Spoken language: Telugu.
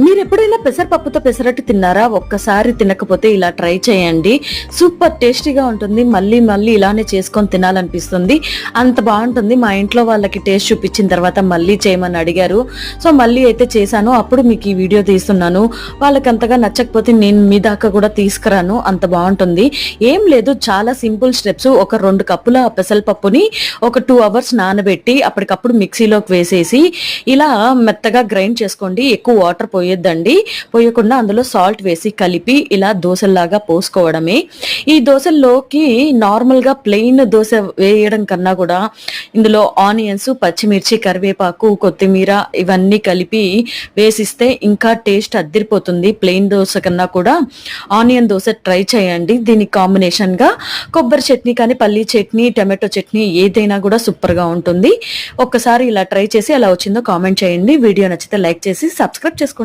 మీరు ఎప్పుడైనా పెసరపప్పుతో పెసరట్టు తిన్నారా? ఒక్కసారి తినకపోతే ఇలా ట్రై చేయండి. సూపర్ టేస్టీగా ఉంటుంది. మళ్ళీ మళ్ళీ ఇలానే చేసుకొని తినాలనిపిస్తుంది. అంత బాగుంటుంది. మా ఇంట్లో వాళ్ళకి టేస్ట్ చూపించిన తర్వాత మళ్ళీ చేయమని అడిగారు. సో మళ్ళీ అయితే చేశాను. అప్పుడు మీకు ఈ వీడియో తీస్తున్నాను. వాళ్ళకి అంతగా నచ్చకపోతే నేను మీ దాకా కూడా తీసుకురాను. అంత బాగుంటుంది. ఏం లేదు, చాలా సింపుల్ స్టెప్స్. ఒక 2 కప్పుల పెసరపప్పుని ఒక 2 అవర్స్ నానబెట్టి అప్పటికప్పుడు మిక్సీలోకి వేసేసి ఇలా మెత్తగా గ్రైండ్ చేసుకోండి. ఎక్కువ వాటర్ పోయొద్దండి. పోయకుండా అందులో సాల్ట్ వేసి కలిపి ఇలా దోశల్లాగా పోసుకోవడమే. ఈ దోశల్లోకి నార్మల్ గా ప్లెయిన్ దోశ వేయడం కన్నా కూడా ఇందులో ఆనియన్స్, పచ్చిమిర్చి, కరివేపాకు, కొత్తిమీర ఇవన్నీ కలిపి వేసిస్తే ఇంకా టేస్ట్ అద్దిరిపోతుంది. ప్లెయిన్ దోశ కన్నా కూడా ఆనియన్ దోశ ట్రై చేయండి. దీనికి కాంబినేషన్ గా కొబ్బరి చట్నీ కానీ, పల్లీ చట్నీ, టమాటో చట్నీ ఏదైనా కూడా సూపర్ గా ఉంటుంది. ఒక్కసారి ఇలా ట్రై చేసి ఎలా వచ్చిందో కామెంట్ చేయండి. వీడియో నచ్చితే లైక్ చేసి సబ్స్క్రైబ్ చేసుకోండి.